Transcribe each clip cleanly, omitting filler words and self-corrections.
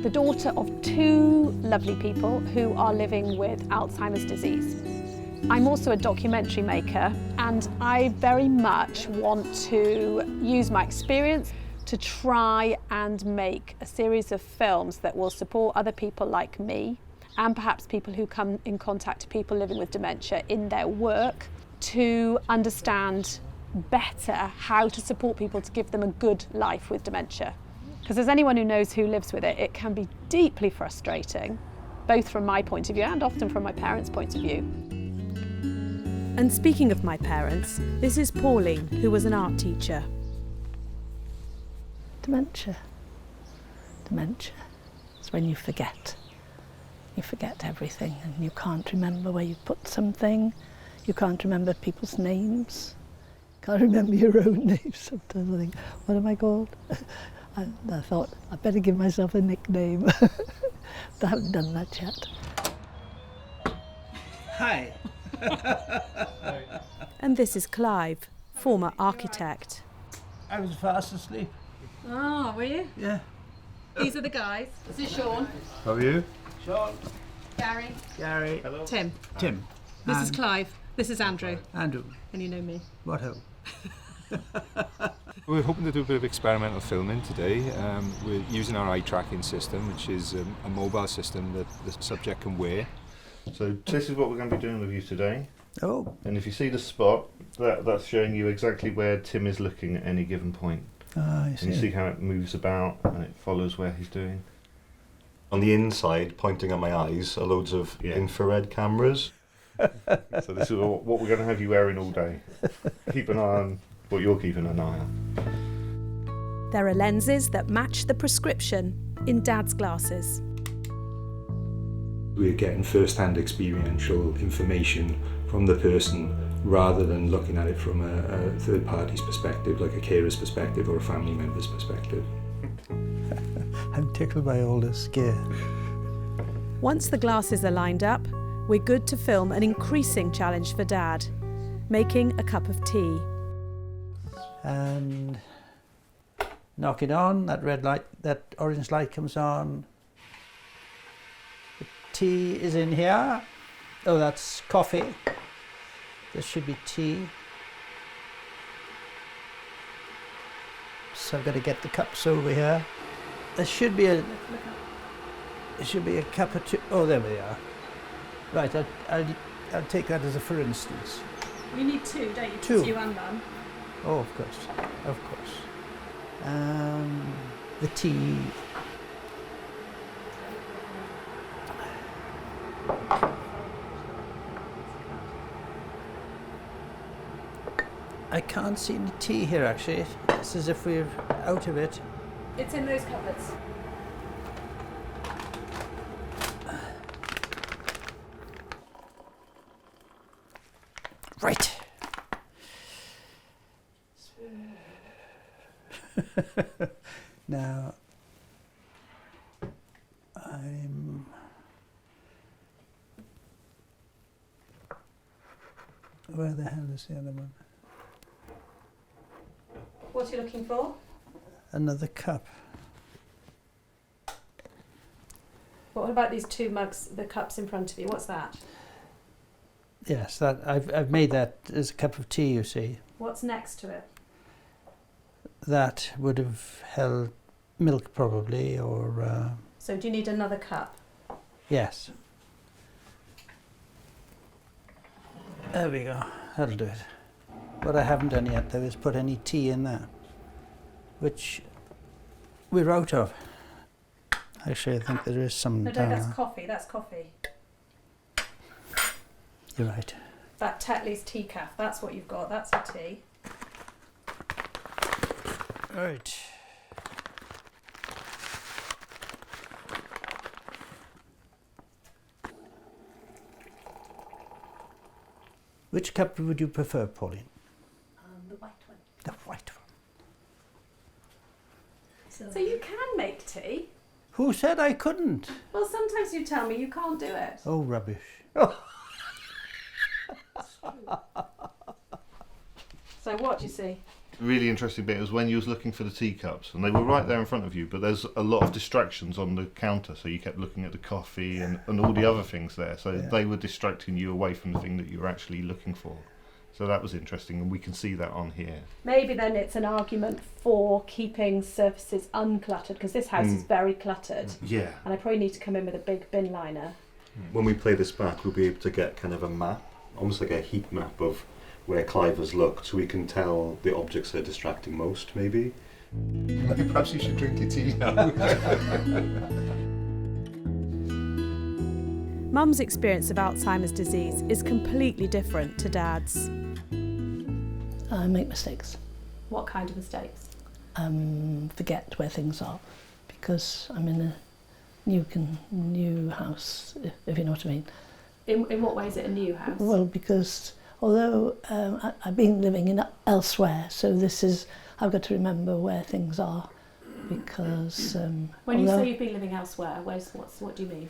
the daughter of two lovely people who are living with Alzheimer's disease. I'm also a documentary maker, and I very much want to use my experience to try and make a series of films that will support other people like me, and perhaps people who come in contact with people living with dementia in their work, to understand better how to support people to give them a good life with dementia. Because as anyone who knows who lives with it, it can be deeply frustrating, both from my point of view and often from my parents' point of view. And speaking of my parents, this is Pauline, who was an art teacher. Dementia. Dementia. It's when you forget. You forget everything and you can't remember where you put something. You can't remember people's names. Can't remember your own name sometimes. I think, what am I called? I thought, I better give myself a nickname. But I haven't done that yet. Hi. And this is Clive, former architect. I was fast asleep. Oh, were you? Yeah. These are the guys. This is Sean. How are you? Sean. Gary. Gary. Hello. Tim. Tim. This is Clive. This is Andrew. Andrew. And you know me. What ho? We're hoping to do a bit of experimental filming today. We're using our eye tracking system, which is a mobile system that the subject can wear. So this is what we're going to be doing with you today. Oh. And if you see the spot, that's showing you exactly where Tim is looking at any given point. I And you see how it moves about and it follows where he's doing. On the inside, pointing at my eyes, are loads of infrared cameras. So this is what we're going to have you wearing all day. Keep an eye on what you're keeping an eye on. There are lenses that match the prescription in Dad's glasses. We're getting first-hand experiential information from the person rather than looking at it from a third party's perspective, like a carer's perspective or a family member's perspective. I'm tickled by all this gear. Once the glasses are lined up, we're good to film an increasing challenge for Dad, making a cup of tea. And knock it on, that red light, that orange light comes on. The tea is in here. Oh, that's coffee. This should be tea. So I've got to get the cups over here. There should be a cup of tea. Oh, there we are. Right, I'll take that as a for instance. You need two, don't you? Two. You and Mum. Oh, of course, of course. The tea. I can't see any tea here actually. It's as if we're out of it. It's in those cupboards. Right. Now, where the hell is the other one? What are you looking for? Another cup. What about these two mugs, the cups in front of you? What's that? Yes, that I've made that as a cup of tea, you see. What's next to it? That would have held milk probably, or... So do you need another cup? Yes. There we go, that'll do it. What I haven't done yet though is put any tea in there, which we're out of. Actually, I think there is some No, down that's there. coffee, that's coffee. You're right. That Tetley's tea calf, that's what you've got, that's a tea. Right. Which cup would you prefer, Pauline? The white one. The white one. So you can make tea? Who said I couldn't? Well, sometimes you tell me you can't do it. Oh, rubbish. So what do you see? Really interesting bit was when you was looking for the teacups, and they were right there in front of you, but there's a lot of distractions on the counter, so you kept looking at the coffee and all the other things there, so they were distracting you away from the thing that you were actually looking for. So that was interesting, and we can see that on here. Maybe then it's an argument for keeping surfaces uncluttered, because this house is very cluttered. Yeah. And I probably need to come in with a big bin liner. When we play this back, we'll be able to get kind of a map, almost like a heat map of where Clive has looked, so we can tell the objects that are distracting most, maybe. Perhaps you should drink your tea now. Mum's experience of Alzheimer's disease is completely different to Dad's. I make mistakes. What kind of mistakes? Forget where things are, because I'm in a new house, if you know what I mean. In what way is it a new house? Well, because although I've been living elsewhere, so I've got to remember where things are, because when you say you've been living elsewhere, what do you mean?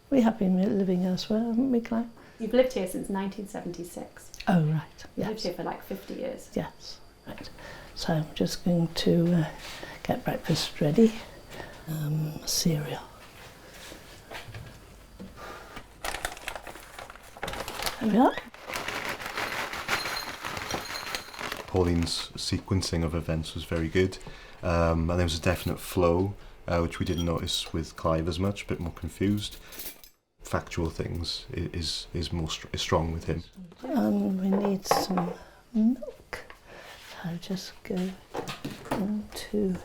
We have been living elsewhere, haven't we, Clive? You've lived here since 1976. Oh, right, You've yes. lived here for like 50 years. Yes, right. So I'm just going to get breakfast ready. Cereal. There we are. Pauline's sequencing of events was very good, and there was a definite flow, which we didn't notice with Clive as much, a bit more confused. Factual things is strong with him. We need some milk. So I'll just go into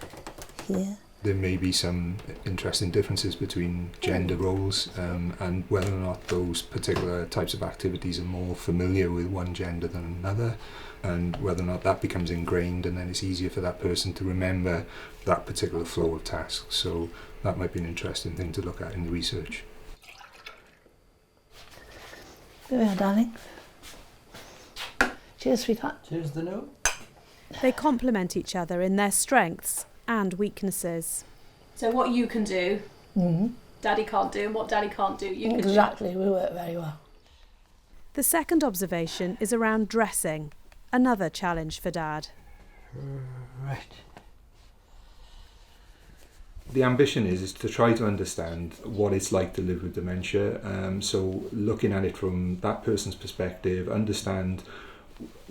here. There may be some interesting differences between gender roles and whether or not those particular types of activities are more familiar with one gender than another, and whether or not that becomes ingrained and then it's easier for that person to remember that particular flow of tasks. So that might be an interesting thing to look at in the research. There we are, darling. Cheers, sweetheart. Here's the note. They complement each other in their strengths and weaknesses. So what you can do, Daddy can't do, and what Daddy can't do, you can do. Exactly, we work very well. The second observation is around dressing, another challenge for Dad. Right. The ambition is to try to understand what it's like to live with dementia. So looking at it from that person's perspective, understand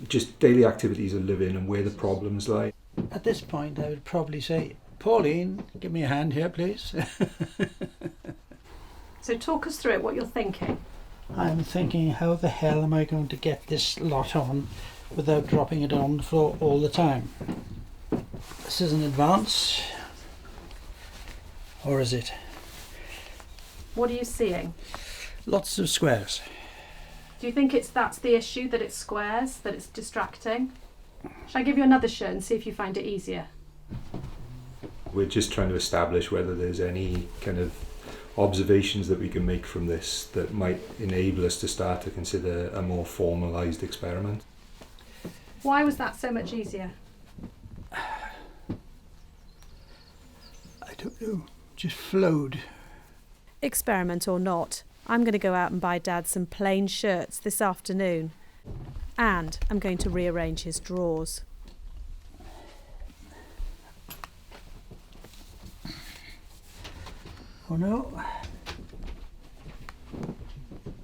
just daily activities of living and where the problems lie. At this point, I would probably say, Pauline, give me a hand here, please. So talk us through it, what you're thinking. I'm thinking, how the hell am I going to get this lot on without dropping it on the floor all the time? This is an advance. Or is it? What are you seeing? Lots of squares. Do you think that's the issue, that it's squares, that it's distracting? Shall I give you another show and see if you find it easier? We're just trying to establish whether there's any kind of observations that we can make from this that might enable us to start to consider a more formalised experiment. Why was that so much easier? I don't know. Just flowed. Experiment or not, I'm going to go out and buy Dad some plain shirts this afternoon. And I'm going to rearrange his drawers. Oh no.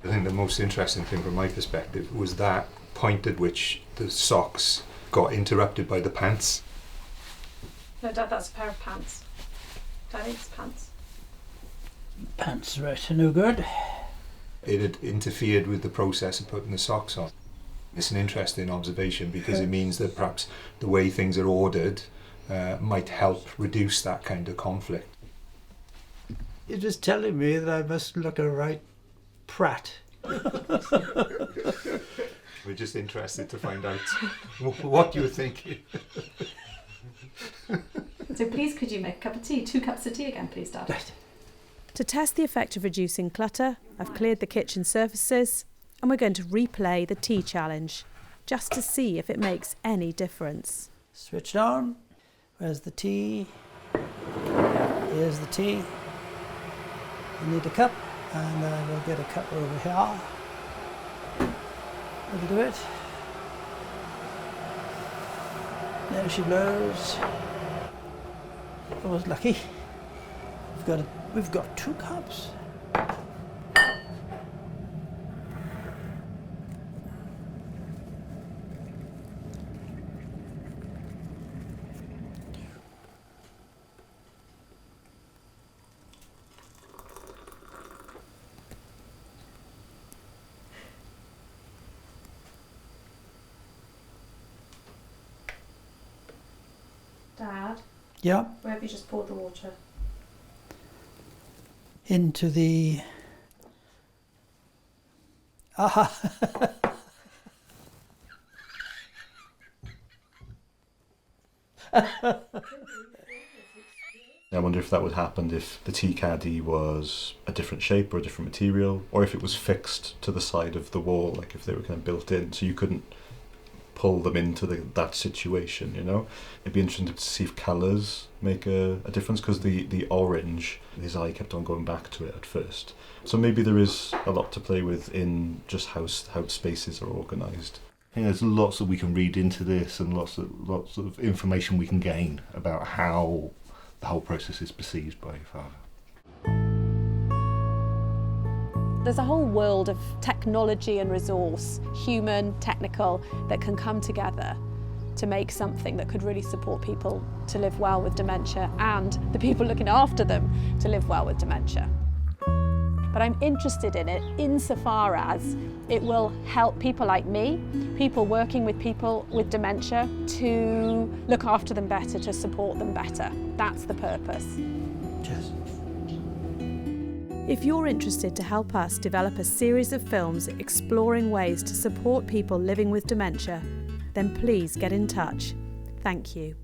I think the most interesting thing from my perspective was that point at which the socks got interrupted by the pants. No, Dad, that's a pair of pants. Daddy, it's pants. Pants right, no good. It had interfered with the process of putting the socks on. It's an interesting observation because it means that perhaps the way things are ordered might help reduce that kind of conflict. You're just telling me that I must look a right prat. We're just interested to find out what you were thinking. So please could you make a cup of tea? 2 cups of tea again, please, Dad. Right. To test the effect of reducing clutter, I've cleared the kitchen surfaces and we're going to replay the tea challenge just to see if it makes any difference. Switched on. Where's the tea? Here's the tea. I need a cup, and I will get a cup over here. That'll do it. There she blows. I was lucky. We've got 2 cups. Dad, Yeah, where have you just poured the water? into the... Aha! I wonder if that would happen if the tea caddy was a different shape or a different material, or if it was fixed to the side of the wall, like if they were kind of built in, so you couldn't pull them into that situation, you know? It'd be interesting to see if colours make a difference, because the orange, his eye kept on going back to it at first. So maybe there is a lot to play with in just how spaces are organised. I think there's lots that we can read into this, and lots of information we can gain about how the whole process is perceived by your father. There's a whole world of technology and resource, human, technical, that can come together to make something that could really support people to live well with dementia and the people looking after them to live well with dementia. But I'm interested in it insofar as it will help people like me, people working with people with dementia, to look after them better, to support them better. That's the purpose. Cheers. If you're interested to help us develop a series of films exploring ways to support people living with dementia, then please get in touch. Thank you.